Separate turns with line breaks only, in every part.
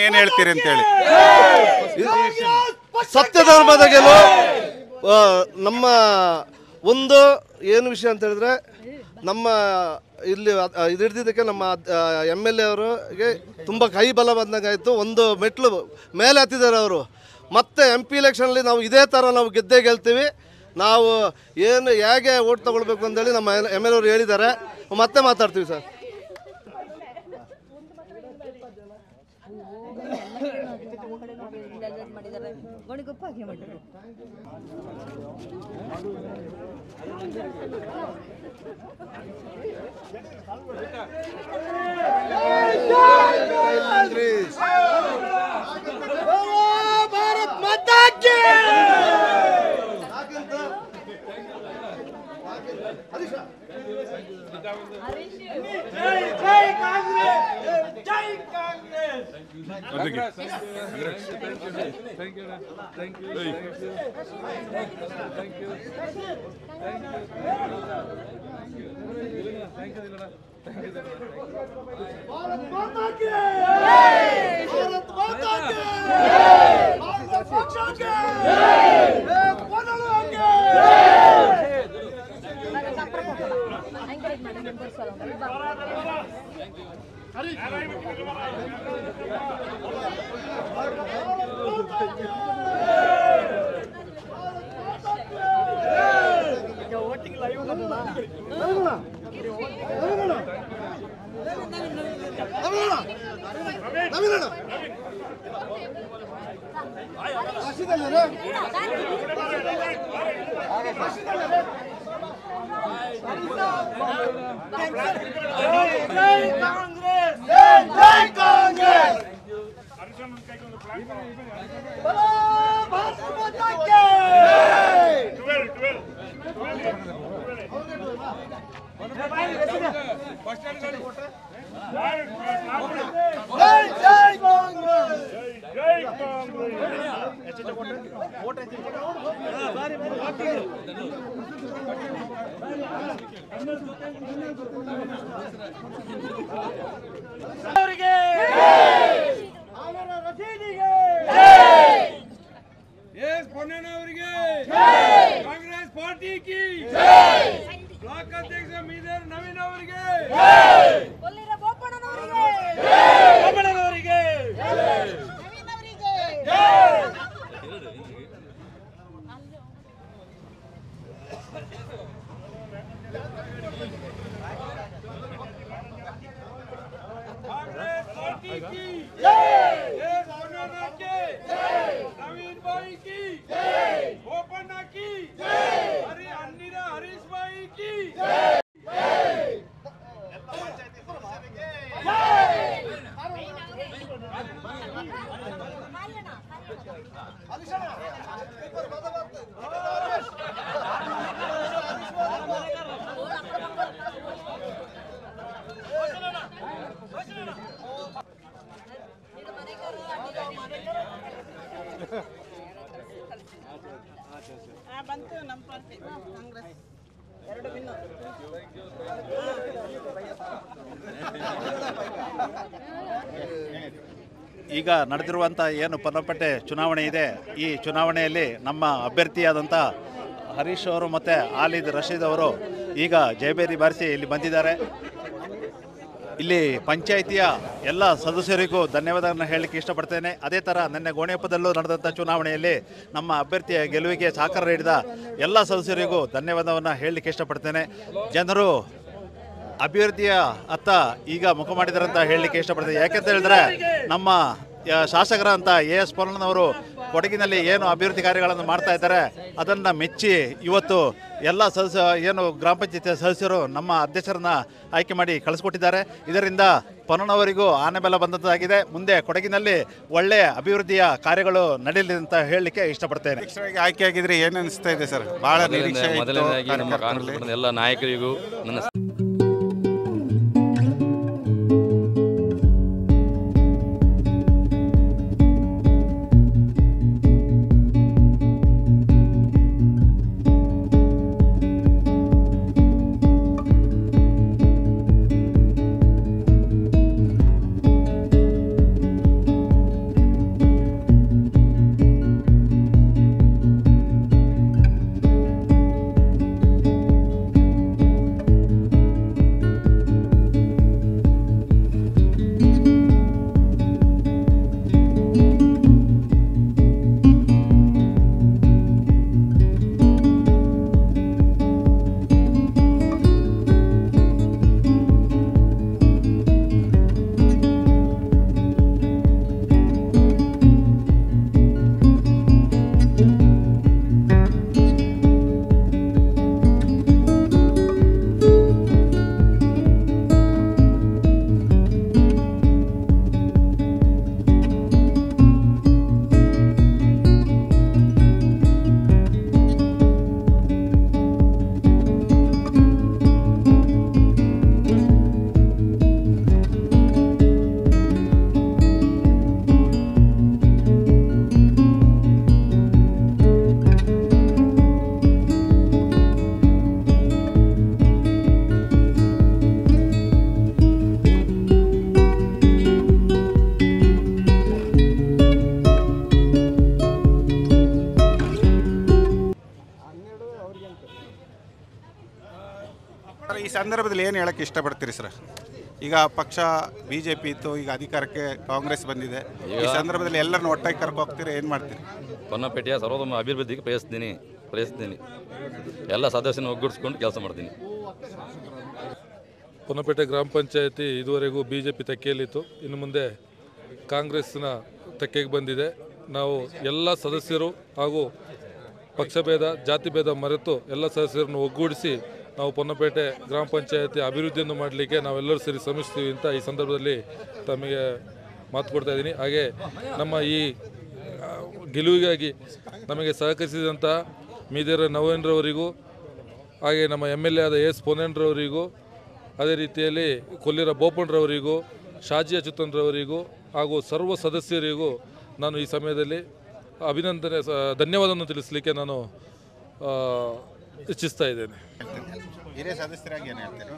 ಏನು ಹೇಳ್ತೀರಿ ಅಂತೇಳಿ
ಸತ್ಯ ಧರ್ಮದ ಗೆಲುವು. ನಮ್ಮ ಒಂದು ಏನು ವಿಷಯ ಅಂತ ಹೇಳಿದ್ರೆ, ನಮ್ಮ ಇಲ್ಲಿ ಇದು ಹಿಡಿದಿದ್ದಕ್ಕೆ ನಮ್ಮ MLA ಅವರಿಗೆ ತುಂಬ ಕೈ ಬಲ ಬಂದಂಗಾಯಿತು. ಒಂದು ಮೆಟ್ಲು ಮೇಲೆ ಹತ್ತಿದ್ದಾರೆ ಅವರು. ಮತ್ತೆ MP ಎಲೆಕ್ಷನಲ್ಲಿ ನಾವು ಇದೇ ಥರ ನಾವು ಗೆದ್ದೇ ಗೆಲ್ತೀವಿ. ನಾವು ಏನು ಹೇಗೆ ಓಟ್ ತಗೊಳ್ಬೇಕು ಅಂತೇಳಿ ನಮ್ಮ MLA ಅವರು ಹೇಳಿದ್ದಾರೆ. ಮತ್ತೆ ಮಾತಾಡ್ತೀವಿ ಸರ್.
भारत माता की जय कांग्रेस जय कांग्रेस थैंक यू भारत माता की भारत माता की भारत माता की एक बनलो के वोटिंग लाइव कांग्रेस पार्टी की ब्लॉक अध्यक्ष मीदर नवीन भाई की ओपन्ना की हरीश भाई की ಬಂತು ನಮ್ಮ ಪಾರ್ಟಿ ಕಾಂಗ್ರೆಸ್ ಎರಡು ಭಿನ್ನ
ಈಗ ನಡೆದಿರುವಂಥ ಏನು ಪೊನ್ನಪೇಟೆ ಚುನಾವಣೆ ಇದೆ, ಈ ಚುನಾವಣೆಯಲ್ಲಿ ನಮ್ಮ ಅಭ್ಯರ್ಥಿಯಾದಂಥ ಹರೀಶ್ ಅವರು ಮತ್ತು ಆಲಿದ್ ರಶೀದ್ ಅವರು ಈಗ ಜಯಬೇರಿ ಬಾರಿಸಿ ಇಲ್ಲಿ ಬಂದಿದ್ದಾರೆ. ಇಲ್ಲಿ ಪಂಚಾಯಿತಿಯ ಎಲ್ಲ ಸದಸ್ಯರಿಗೂ ಧನ್ಯವಾದಗಳನ್ನು ಹೇಳಲಿಕ್ಕೆ ಇಷ್ಟಪಡ್ತೇನೆ. ಅದೇ ಥರ ನಿನ್ನೆ ಗೋಣಿಯಪ್ಪದಲ್ಲೂ ನಡೆದಂಥ ಚುನಾವಣೆಯಲ್ಲಿ ನಮ್ಮ ಅಭ್ಯರ್ಥಿಯ ಗೆಲುವಿಗೆ ಸಹಕಾರ ನೀಡಿದ ಎಲ್ಲ ಸದಸ್ಯರಿಗೂ ಧನ್ಯವಾದವನ್ನು ಹೇಳಲಿಕ್ಕೆ ಇಷ್ಟಪಡ್ತೇನೆ. ಜನರು ಅಭಿವೃದ್ಧಿಯ ಅತ್ತ ಈಗ ಮುಖ ಮಾಡಿದಾರಂತ ಹೇಳಲಿಕ್ಕೆ ಇಷ್ಟಪಡ್ತೇನೆ. ಯಾಕೆಂತ ಹೇಳಿದ್ರೆ ನಮ್ಮ ಶಾಸಕರಂತ AS ಪೊನ್ನಣ್ಣನವರು ಕೊಡಗಿನಲ್ಲಿ ಏನು ಅಭಿವೃದ್ಧಿ ಕಾರ್ಯಗಳನ್ನು ಮಾಡ್ತಾ ಇದ್ದಾರೆ ಅದನ್ನು ಮೆಚ್ಚಿ ಇವತ್ತು ಎಲ್ಲ ಏನು ಗ್ರಾಮ ಪಂಚಾಯತಿ ಸದಸ್ಯರು ನಮ್ಮ ಅಧ್ಯಕ್ಷರನ್ನ ಆಯ್ಕೆ ಮಾಡಿ ಕಳಿಸ್ಕೊಟ್ಟಿದ್ದಾರೆ. ಇದರಿಂದ ಪೊನ್ನಣ್ಣವರಿಗೂ ಆನೆ ಬೆಲೆ ಬಂದಂತಾಗಿದೆ. ಮುಂದೆ ಕೊಡಗಿನಲ್ಲಿ ಒಳ್ಳೆಯ ಅಭಿವೃದ್ಧಿಯ ಕಾರ್ಯಗಳು ನಡೆಯಲಿ ಅಂತ ಹೇಳಲಿಕ್ಕೆ ಇಷ್ಟಪಡ್ತೇನೆ.
ಆಯ್ಕೆ ಆಗಿದ್ರೆ ಏನು ಅನಿಸ್ತಾ ಇದೆ ಸರ್? ಬಹಳ ನಿರೀಕ್ಷೆ ಇತ್ತು.
ಮೊದಲನೇದಾಗಿ ನಮ್ಮ ಕಾಂಗ್ರೆಸ್ ಪಕ್ಷದ ಎಲ್ಲ ನಾಯಕರಿಗೂ ನನ್ನ
ಈ ಸಂದರ್ಭದಲ್ಲಿ ಏನು ಹೇಳಕ್ಕೆ ಇಷ್ಟಪಡ್ತೀರಿ ಸರ್? ಈಗ ಪಕ್ಷ BJP ಇತ್ತು, ಈಗ ಅಧಿಕಾರಕ್ಕೆ ಕಾಂಗ್ರೆಸ್ ಬಂದಿದೆ. ಈ ಸಂದರ್ಭದಲ್ಲಿ ಎಲ್ಲರನ್ನು ಒಟ್ಟಾಗಿ ಕರ್ಕೊ ಹೋಗ್ತೀರಿ, ಏನು ಮಾಡ್ತೀರಿ?
ಪೊನ್ನಪೇಟೆಯ ಸರ್ವೋತ್ತಮ ಅಭಿವೃದ್ಧಿಗೆ ಪ್ರಯತ್ನಿಸ್ತೀನಿ. ಎಲ್ಲ ಸದಸ್ಯನ ಒಗ್ಗೂಡಿಸ್ಕೊಂಡು ಕೆಲಸ ಮಾಡ್ತೀನಿ.
ಪೊನ್ನಪೇಟೆ ಗ್ರಾಮ ಪಂಚಾಯತಿ ಇದುವರೆಗೂ BJP ತೆಕ್ಕೆಯಲ್ಲಿತ್ತು. ಇನ್ನು ಮುಂದೆ ಕಾಂಗ್ರೆಸ್ನ ತೆಕ್ಕೆಗೆ ಬಂದಿದೆ. ನಾವು ಎಲ್ಲ ಸದಸ್ಯರು ಹಾಗೂ ಪಕ್ಷಭೇದ ಜಾತಿ ಭೇದ ಮರೆತು ಎಲ್ಲ ಸದಸ್ಯರನ್ನು ಒಗ್ಗೂಡಿಸಿ ನಾವು ಪೊನ್ನಪೇಟೆ ಗ್ರಾಮ ಪಂಚಾಯತಿ ಅಭಿವೃದ್ಧಿಯನ್ನು ಮಾಡಲಿಕ್ಕೆ ನಾವೆಲ್ಲರೂ ಸೇರಿ ಶ್ರಮಿಸ್ತೀವಿ ಅಂತ ಈ ಸಂದರ್ಭದಲ್ಲಿ ತಮಗೆ ಮಾತು ಕೊಡ್ತಾ ಇದ್ದೀನಿ. ಹಾಗೆ ನಮ್ಮ ಈ ಗೆಲುವಿಗಾಗಿ ನಮಗೆ ಸಹಕರಿಸಿದಂಥ ಮೀದೇರ ನವೀನ್ರವರಿಗೂ, ಹಾಗೆ ನಮ್ಮ MLA ಆದ ಎಸ್ ಪೊನ್ನಣ್ಣರವರಿಗೂ, ಅದೇ ರೀತಿಯಲ್ಲಿ ಕೊಲ್ಲಿರ ಬೋಪಣ್ಣರವರಿಗೂ, ಶಾಜಿ ಅಚ್ಯುತನ್ರವರಿಗೂ ಹಾಗೂ ಸರ್ವ ಸದಸ್ಯರಿಗೂ ನಾನು ಈ ಸಮಯದಲ್ಲಿ ಧನ್ಯವಾದವನ್ನು ತಿಳಿಸಲಿಕ್ಕೆ ನಾನು ಇಚ್ಛಿಸ್ತಾ ಇದ್ದೇನೆ.
ಹಿರಿಯ ಸದಸ್ಯರಾಗಿ ಏನು ಹೇಳ್ತೀರಾ?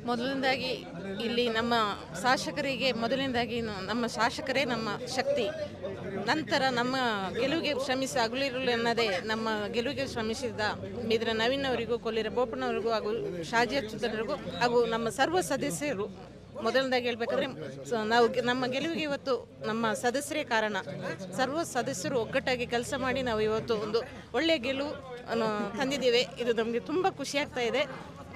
ಮೊದಲನೇದಾಗಿ ಇಲ್ಲಿ ನಮ್ಮ ಶಾಸಕರಿಗೆ ನಮ್ಮ ಶಾಸಕರೇ ನಮ್ಮ ಶಕ್ತಿ. ನಂತರ ನಮ್ಮ ಗೆಲುವಿಗೆ ಶ್ರಮಿಸಿ ಹಗಲಿರುಳು ಎನ್ನದೇ ನಮ್ಮ ಗೆಲುವಿಗೆ ಶ್ರಮಿಸಿದ ಮೀದ್ರ ನವೀನ್ ಅವರಿಗೂ, ಕೊಲ್ಲಿರ ಬೋಪಣ್ಣವರಿಗೂ ಹಾಗೂ ಶಾಜಿ ಅಚ್ಯುತನರಿಗೂ ಹಾಗೂ ನಮ್ಮ ಸರ್ವ ಸದಸ್ಯರು ಮೊದಲನೇದಾಗಿ ಹೇಳ್ಬೇಕಾದ್ರೆ ನಾವು ನಮ್ಮ ಗೆಲುವಿಗೆ ಇವತ್ತು ನಮ್ಮ ಸದಸ್ಯರೇ ಕಾರಣ. ಸರ್ವ ಸದಸ್ಯರು ಒಗ್ಗಟ್ಟಾಗಿ ಕೆಲಸ ಮಾಡಿ ನಾವು ಇವತ್ತು ಒಂದು ಒಳ್ಳೆಯ ಗೆಲುವು ತಂದಿದ್ದೇವೆ. ಇದು ನಮಗೆ ತುಂಬ ಖುಷಿಯಾಗ್ತಾ ಇದೆ.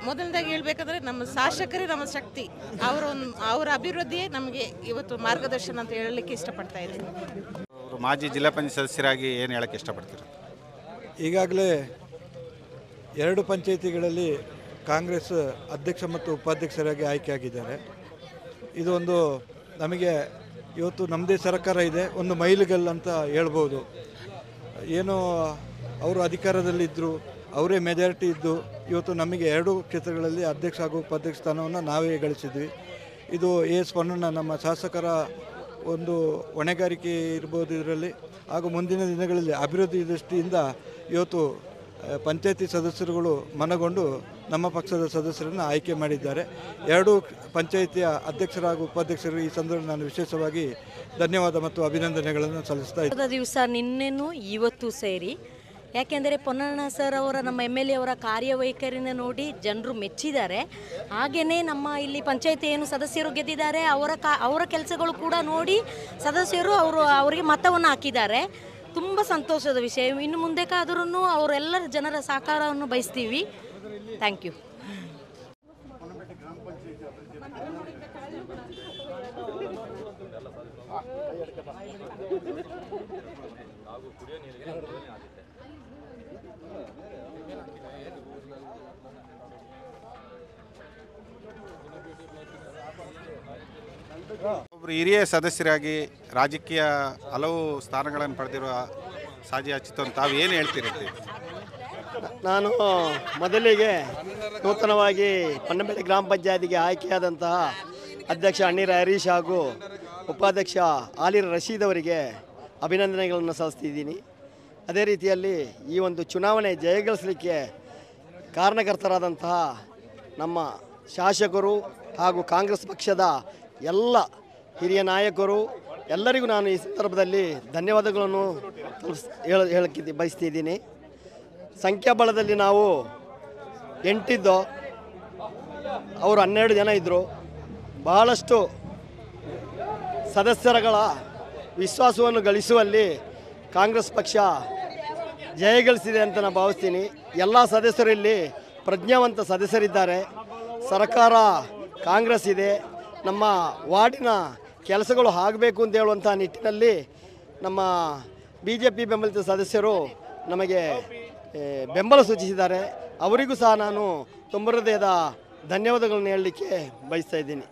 ಮೊದಲನೇದಾಗಿ ಹೇಳ್ಬೇಕಾದ್ರೆ ನಮ್ಮ ಶಾಸಕರೇ ನಮ್ಮ ಶಕ್ತಿ. ಅವರ ಅಭಿವೃದ್ಧಿಯೇ ನಮಗೆ ಇವತ್ತು ಮಾರ್ಗದರ್ಶನ ಅಂತ ಹೇಳಲಿಕ್ಕೆ ಇಷ್ಟಪಡ್ತಾ ಇದ್ದೀನಿ.
ಮಾಜಿ ಜಿಲ್ಲಾ ಪಂಚಾಯತ್ ಸದಸ್ಯರಾಗಿ ಏನು ಹೇಳಕ್ಕೆ ಇಷ್ಟಪಡ್ತೀರಿ?
ಈಗಾಗಲೇ 2 ಪಂಚಾಯಿತಿಗಳಲ್ಲಿ ಕಾಂಗ್ರೆಸ್ ಅಧ್ಯಕ್ಷ ಮತ್ತು ಉಪಾಧ್ಯಕ್ಷರಾಗಿ ಆಯ್ಕೆಯಾಗಿದ್ದಾರೆ. ಇದು ಒಂದು ನಮಗೆ ಇವತ್ತು ನಮ್ಮದೇ ಸರ್ಕಾರ ಇದೆ, ಒಂದು ಮೈಲಿಗಲ್ಲು ಅಂತ ಹೇಳ್ಬೋದು. ಏನು ಅವರು ಅಧಿಕಾರದಲ್ಲಿದ್ದರು, ಅವರೇ ಮೆಜಾರಿಟಿ ಇದ್ದು ಇವತ್ತು ನಮಗೆ 2 ಕ್ಷೇತ್ರಗಳಲ್ಲಿ ಅಧ್ಯಕ್ಷ ಹಾಗೂ ಉಪಾಧ್ಯಕ್ಷ ಸ್ಥಾನವನ್ನು ನಾವೇ ಗಳಿಸಿದ್ವಿ. ಇದು ಎಸ್ ಪೊನ್ನಣ್ಣ ನಮ್ಮ ಶಾಸಕರ ಒಂದು ಹೊಣೆಗಾರಿಕೆ ಇರ್ಬೋದು ಇದರಲ್ಲಿ. ಹಾಗೂ ಮುಂದಿನ ದಿನಗಳಲ್ಲಿ ಅಭಿವೃದ್ಧಿ ದೃಷ್ಟಿಯಿಂದ ಇವತ್ತು ಪಂಚಾಯತಿ ಸದಸ್ಯರುಗಳು ಮನಗೊಂಡು ನಮ್ಮ ಪಕ್ಷದ ಸದಸ್ಯರನ್ನು ಆಯ್ಕೆ ಮಾಡಿದ್ದಾರೆ. 2 ಪಂಚಾಯಿತಿಯ ಅಧ್ಯಕ್ಷರು ಹಾಗೂ ಉಪಾಧ್ಯಕ್ಷರು ಈ ಸಂದರ್ಭದಲ್ಲಿ ನಾನು ವಿಶೇಷವಾಗಿ ಧನ್ಯವಾದ ಮತ್ತು ಅಭಿನಂದನೆಗಳನ್ನು ಸಲ್ಲಿಸ್ತಾ ಇದ್ದೀನಿ.
ದಿವಸ ನಿನ್ನೆನೂ ಇವತ್ತು ಸೇರಿ, ಯಾಕೆಂದರೆ ಪೊನ್ನಣ್ಣ ಸರ್ ಅವರ ನಮ್ಮ MLA ಅವರ ಕಾರ್ಯವೈಖರಿನ ನೋಡಿ ಜನರು ಮೆಚ್ಚಿದ್ದಾರೆ. ಹಾಗೆಯೇ ನಮ್ಮ ಇಲ್ಲಿ ಪಂಚಾಯತಿ ಏನು ಸದಸ್ಯರು ಗೆದ್ದಿದ್ದಾರೆ ಅವರ ಕೆಲಸಗಳು ಕೂಡ ನೋಡಿ ಸದಸ್ಯರು ಅವರಿಗೆ ಮತವನ್ನು ಹಾಕಿದ್ದಾರೆ. ತುಂಬ ಸಂತೋಷದ ವಿಷಯ. ಇನ್ನು ಮುಂದಕ್ಕಾದ್ರೂ ಅವರೆಲ್ಲರ ಜನರ ಸಹಕಾರವನ್ನು ಬಯಸ್ತೀವಿ. Thank you.
ಒಬ್ಬರು ಹಿರಿಯ ಸದಸ್ಯರಾಗಿ ರಾಜಕೀಯ ಹಲವು ಸ್ಥಾನಗಳನ್ನು ಪಡೆದಿರುವ ಸಾಜಿಯಾ ಚಿತ್ತೋನ್ ತಾವು ಏನು ಹೇಳ್ತಿರ್ತೀವಿ?
ನಾನು ಮೊದಲಿಗೆ ನೂತನವಾಗಿ ಪನ್ನಂಪೇಟೆ ಗ್ರಾಮ ಪಂಚಾಯತಿಗೆ ಆಯ್ಕೆಯಾದಂತಹ ಅಧ್ಯಕ್ಷ ಅಣ್ಣೀರ ಹರೀಶ್ ಹಾಗೂ ಉಪಾಧ್ಯಕ್ಷ ಆಲಿರ್ ರಶೀದ್ ಅವರಿಗೆ ಅಭಿನಂದನೆಗಳನ್ನು ಸಲ್ಲಿಸ್ತಿದ್ದೀನಿ. ಅದೇ ರೀತಿಯಲ್ಲಿ ಈ ಒಂದು ಚುನಾವಣೆ ಜಯಗಳಿಸಲಿಕ್ಕೆ ಕಾರಣಕರ್ತರಾದಂತಹ ನಮ್ಮ ಶಾಸಕರು ಹಾಗೂ ಕಾಂಗ್ರೆಸ್ ಪಕ್ಷದ ಎಲ್ಲ ಹಿರಿಯ ನಾಯಕರು ಎಲ್ಲರಿಗೂ ನಾನು ಈ ಸಂದರ್ಭದಲ್ಲಿ ಧನ್ಯವಾದಗಳನ್ನು ಹೇಳಕ್ಕೆ ಬಯಸ್ತಿದ್ದೀನಿ. ಸಂಖ್ಯಾಬಲದಲ್ಲಿ ನಾವು 8 ಇದ್ದೋ, ಅವರು 12 ಜನ ಇದ್ದರು. ಬಹಳಷ್ಟು ಸದಸ್ಯರುಗಳ ವಿಶ್ವಾಸವನ್ನು ಗಳಿಸುವಲ್ಲಿ ಕಾಂಗ್ರೆಸ್ ಪಕ್ಷ ಜಯಗಳಿಸಿದೆ ಅಂತ ನಾನು ಭಾವಿಸ್ತೀನಿ. ಎಲ್ಲ ಸದಸ್ಯರಲ್ಲಿ ಪ್ರಜ್ಞಾವಂತ ಸದಸ್ಯರಿದ್ದಾರೆ. ಸರ್ಕಾರ ಕಾಂಗ್ರೆಸ್ ಇದೆ. ನಮ್ಮ ವಾರ್ಡಿನ ಕೆಲಸಗಳು ಆಗಬೇಕು ಅಂತ ಹೇಳುವಂಥ ನಿಟ್ಟಿನಲ್ಲಿ ನಮ್ಮ BJP ಬೆಂಬಲಿತ ಸದಸ್ಯರು ನಮಗೆ ಬೆಂಬಲ ಸೂಚಿಸಿದ್ದಾರೆ. ಅವರಿಗೂ ಸಹ ನಾನು ತುಂಬ ಹೃದಯದ ಧನ್ಯವಾದಗಳನ್ನು ಹೇಳಲಿಕ್ಕೆ ಬಯಸ್ತಾ ಇದ್ದೀನಿ.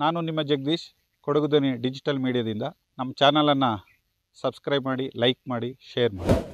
ನಾನು ನಿಮ್ಮ ಜಗದೀಶ್, ಕೊಡಗು ಧ್ವನಿ ಡಿಜಿಟಲ್ ಮೀಡಿಯಾದಿಂದ. ನಮ್ಮ ಚಾನಲನ್ನು ಸಬ್ಸ್ಕ್ರೈಬ್ ಮಾಡಿ, ಲೈಕ್ ಮಾಡಿ, ಶೇರ್ ಮಾಡಿ.